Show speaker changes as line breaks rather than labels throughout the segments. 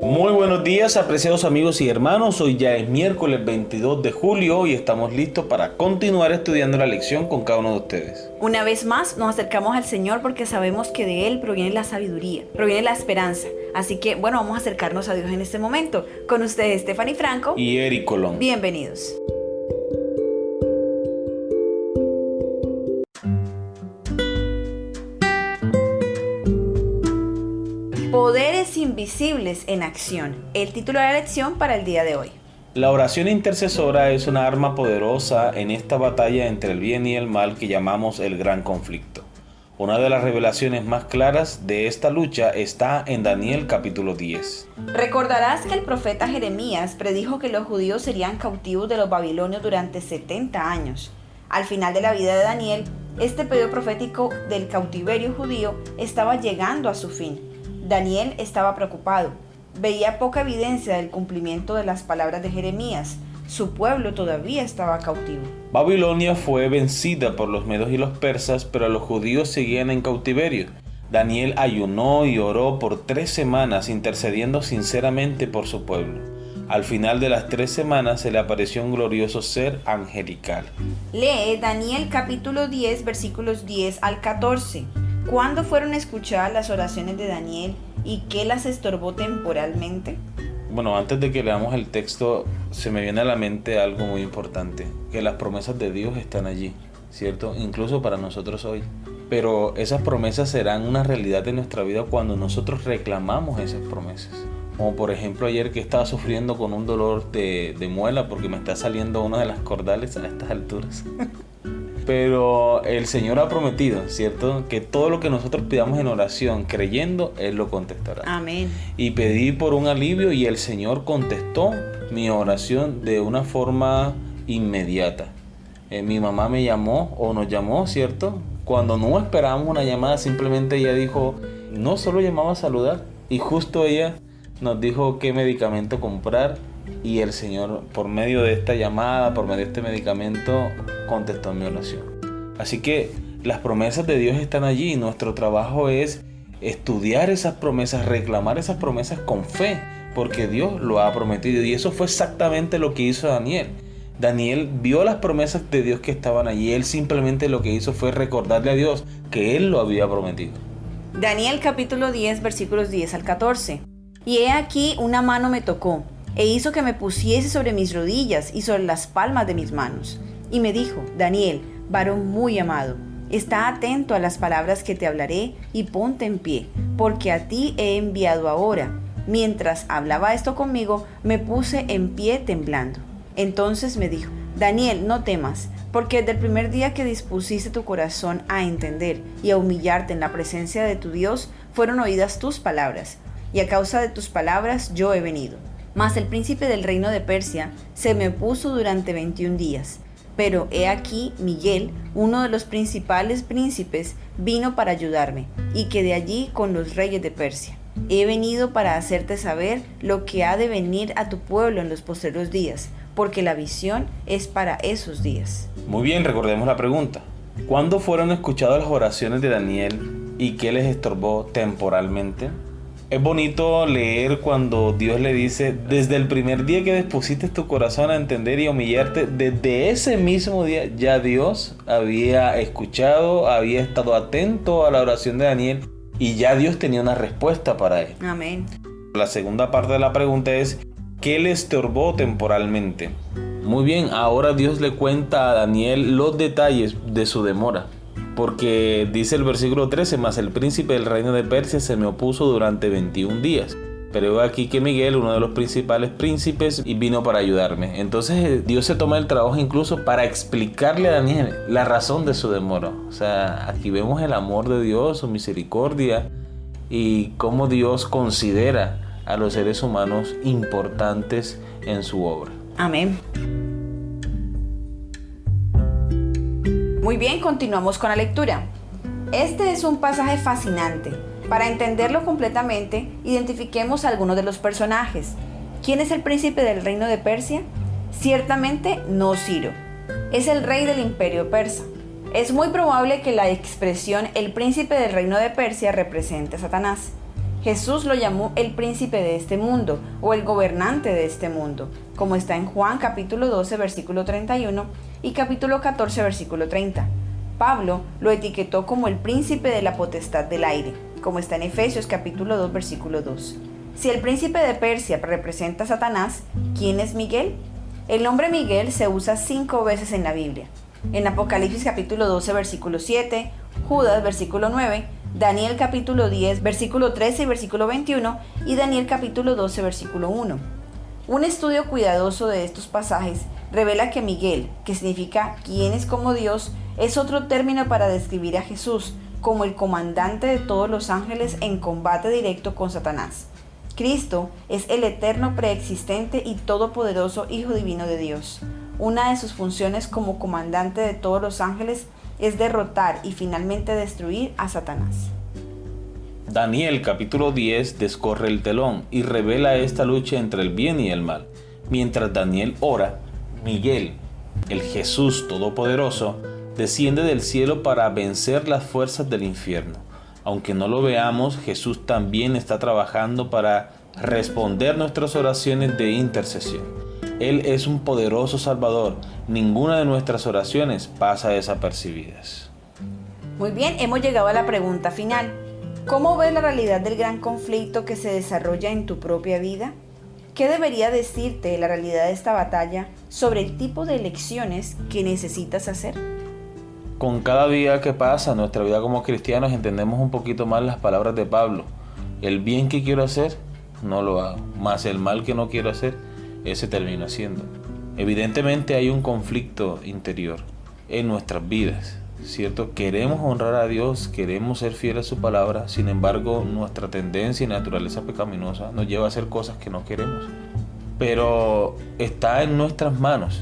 Muy buenos días, apreciados amigos y hermanos. Hoy ya es miércoles 22 de julio y estamos listos para continuar estudiando la lección con cada uno de ustedes.
Una vez más nos acercamos al Señor porque sabemos que de Él proviene la sabiduría, proviene la esperanza. Así que, vamos a acercarnos a Dios en este momento. Con ustedes, Stephanie Franco
Y Eric Colón.
Bienvenidos. Poderes invisibles en acción. El título de la lección para el día de hoy.
La oración intercesora es una arma poderosa en esta batalla entre el bien y el mal que llamamos el gran conflicto. Una de las revelaciones más claras de esta lucha está en Daniel capítulo 10.
Recordarás que el profeta Jeremías predijo que los judíos serían cautivos de los babilonios durante 70 años. Al final de la vida de Daniel, este periodo profético del cautiverio judío estaba llegando a su fin. Daniel estaba preocupado. Veía poca evidencia del cumplimiento de las palabras de Jeremías. Su pueblo todavía estaba cautivo.
Babilonia fue vencida por los medos y los persas, pero los judíos seguían en cautiverio. Daniel ayunó y oró por 3 semanas, intercediendo sinceramente por su pueblo. Al final de las 3 semanas se le apareció un glorioso ser angelical.
Lee Daniel capítulo 10, versículos 10 al 14. ¿Cuándo fueron escuchadas las oraciones de Daniel y qué las estorbó temporalmente?
Bueno, antes de que leamos el texto, se me viene a la mente algo muy importante, que las promesas de Dios están allí, ¿cierto? Incluso para nosotros hoy. Pero esas promesas serán una realidad en nuestra vida cuando nosotros reclamamos esas promesas. Como por ejemplo ayer que estaba sufriendo con un dolor de muela porque me está saliendo una de las cordales a estas alturas. Pero el Señor ha prometido, ¿cierto? Que todo lo que nosotros pidamos en oración, creyendo, Él lo contestará.
Amén.
Y pedí por un alivio y el Señor contestó mi oración de una forma inmediata. Mi mamá me llamó o nos llamó, ¿cierto? Cuando no esperábamos una llamada, simplemente ella dijo, no solo llamaba a saludar. Y justo ella nos dijo qué medicamento comprar. Y el Señor, por medio de esta llamada, por medio de este medicamento, contestó mi oración. Así que las promesas de Dios están allí. Nuestro trabajo es estudiar esas promesas, reclamar esas promesas con fe, porque Dios lo ha prometido. Y eso fue exactamente lo que hizo Daniel. Daniel vio las promesas de Dios que estaban allí. Él simplemente lo que hizo fue recordarle a Dios que Él lo había prometido.
Daniel capítulo 10, versículos 10 al 14. Y he aquí una mano me tocó, e hizo que me pusiese sobre mis rodillas y sobre las palmas de mis manos. Y me dijo, Daniel, varón muy amado, está atento a las palabras que te hablaré y ponte en pie, porque a ti he enviado ahora. Mientras hablaba esto conmigo, me puse en pie temblando. Entonces me dijo, Daniel, no temas, porque desde el primer día que dispusiste tu corazón a entender y a humillarte en la presencia de tu Dios, fueron oídas tus palabras, y a causa de tus palabras yo he venido. Mas el príncipe del reino de Persia se me opuso durante 21 días. Pero he aquí Miguel, uno de los principales príncipes, vino para ayudarme, y quedé allí con los reyes de Persia. He venido para hacerte saber lo que ha de venir a tu pueblo en los posteriores días, porque la visión es para esos días.
Muy bien, recordemos la pregunta. ¿Cuándo fueron escuchadas las oraciones de Daniel y qué les estorbó temporalmente? Es bonito leer cuando Dios le dice, desde el primer día que dispusiste tu corazón a entender y a humillarte, desde ese mismo día ya Dios había escuchado, había estado atento a la oración de Daniel y ya Dios tenía una respuesta para él.
Amén.
La segunda parte de la pregunta es, ¿qué le estorbó temporalmente? Muy bien, ahora Dios le cuenta a Daniel los detalles de su demora. Porque dice el versículo 13, mas el príncipe del reino de Persia se me opuso durante 21 días. Pero aquí que Miguel, uno de los principales príncipes, vino para ayudarme. Entonces Dios se toma el trabajo incluso para explicarle a Daniel la razón de su demora. O sea, aquí vemos el amor de Dios, su misericordia y cómo Dios considera a los seres humanos importantes en su obra.
Amén. Muy bien, continuamos con la lectura. Este es un pasaje fascinante. Para entenderlo completamente, identifiquemos algunos de los personajes. ¿Quién es el príncipe del reino de Persia? Ciertamente no Ciro. Es el rey del imperio persa. Es muy probable que la expresión el príncipe del reino de Persia represente a Satanás. Jesús lo llamó el príncipe de este mundo o el gobernante de este mundo, como está en Juan capítulo 12 versículo 31 y capítulo 14 versículo 30. Pablo lo etiquetó como el príncipe de la potestad del aire, como está en Efesios capítulo 2 versículo 2. Si el príncipe de Persia representa a Satanás, ¿quién es Miguel? El nombre Miguel se usa 5 veces en la Biblia. En Apocalipsis capítulo 12 versículo 7, Judas versículo 9, Daniel capítulo 10 versículo 13 y versículo 21 y Daniel capítulo 12 versículo 1. Un estudio cuidadoso de estos pasajes revela que Miguel, que significa quien es como Dios, es otro término para describir a Jesús como el comandante de todos los ángeles en combate directo con Satanás. Cristo es el eterno preexistente y todopoderoso Hijo Divino de Dios. Una de sus funciones como comandante de todos los ángeles es derrotar y finalmente destruir a Satanás.
Daniel capítulo 10 descorre el telón y revela esta lucha entre el bien y el mal. Mientras Daniel ora, Miguel, el Jesús Todopoderoso, desciende del cielo para vencer las fuerzas del infierno. Aunque no lo veamos, Jesús también está trabajando para responder nuestras oraciones de intercesión. Él es un poderoso Salvador. Ninguna de nuestras oraciones pasa desapercibidas.
Muy bien, hemos llegado a la pregunta final. ¿Cómo ves la realidad del gran conflicto que se desarrolla en tu propia vida? ¿Qué debería decirte la realidad de esta batalla sobre el tipo de elecciones que necesitas hacer?
Con cada día que pasa en nuestra vida como cristianos entendemos un poquito más las palabras de Pablo. El bien que quiero hacer, no lo hago. Más el mal que no quiero hacer, ese termino haciendo. Evidentemente hay un conflicto interior en nuestras vidas, ¿cierto? Queremos honrar a Dios, queremos ser fieles a su palabra, sin embargo nuestra tendencia y naturaleza pecaminosa nos lleva a hacer cosas que no queremos. Pero está en nuestras manos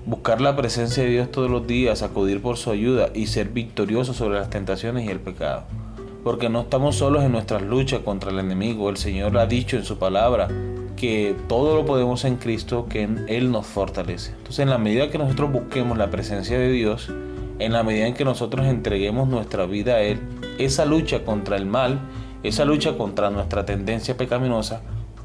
buscar la presencia de Dios todos los días, acudir por su ayuda y ser victoriosos sobre las tentaciones y el pecado. Porque no estamos solos en nuestras luchas contra el enemigo. El Señor ha dicho en su palabra que todo lo podemos en Cristo, que en Él nos fortalece. Entonces, en la medida que nosotros busquemos la presencia de Dios, en la medida en que nosotros entreguemos nuestra vida a Él, esa lucha contra el mal, esa lucha contra nuestra tendencia pecaminosa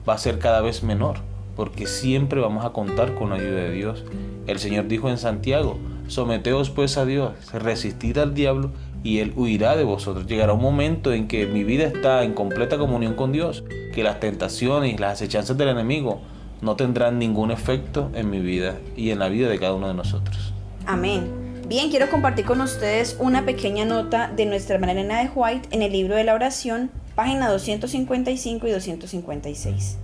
va a ser cada vez menor, porque siempre vamos a contar con la ayuda de Dios. El Señor dijo en Santiago: someteos pues a Dios, resistid al diablo y Él huirá de vosotros. Llegará un momento en que mi vida está en completa comunión con Dios, que las tentaciones y las acechanzas del enemigo no tendrán ningún efecto en mi vida y en la vida de cada uno de nosotros.
Amén. Bien, quiero compartir con ustedes una pequeña nota de nuestra hermana Elena de White en el libro de la oración, página 255 y 256.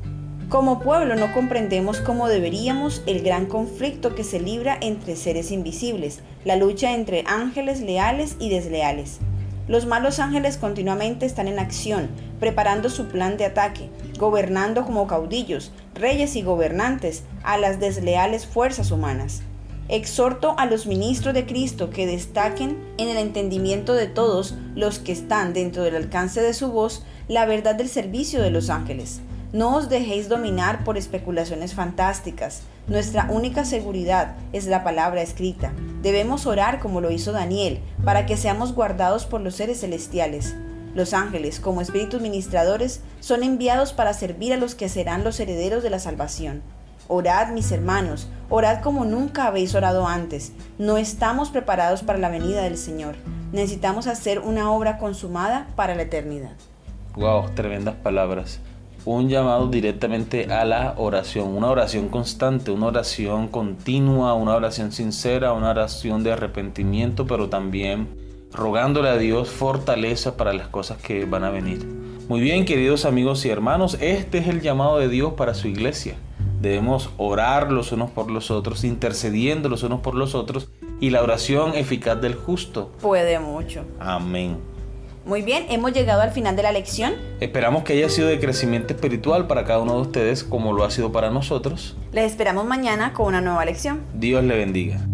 Como pueblo no comprendemos como deberíamos el gran conflicto que se libra entre seres invisibles, la lucha entre ángeles leales y desleales. Los malos ángeles continuamente están en acción, preparando su plan de ataque, gobernando como caudillos, reyes y gobernantes a las desleales fuerzas humanas. Exhorto a los ministros de Cristo que destaquen en el entendimiento de todos los que están dentro del alcance de su voz la verdad del servicio de los ángeles. No os dejéis dominar por especulaciones fantásticas. Nuestra única seguridad es la palabra escrita. Debemos orar como lo hizo Daniel, para que seamos guardados por los seres celestiales. Los ángeles, como espíritus ministradores, son enviados para servir a los que serán los herederos de la salvación. Orad, mis hermanos, orad como nunca habéis orado antes. No estamos preparados para la venida del Señor. Necesitamos hacer una obra consumada para la eternidad.
Wow, tremendas palabras. Un llamado directamente a la oración, una oración constante, una oración continua, una oración sincera, una oración de arrepentimiento, pero también rogándole a Dios fortaleza para las cosas que van a venir. Muy bien, queridos amigos y hermanos, este es el llamado de Dios para su iglesia. Debemos orar los unos por los otros, intercediendo los unos por los otros, y la oración eficaz del justo
puede mucho.
Amén.
Muy bien, hemos llegado al final de la lección.
Esperamos que haya sido de crecimiento espiritual para cada uno de ustedes, como lo ha sido para nosotros.
Les esperamos mañana con una nueva lección.
Dios le bendiga.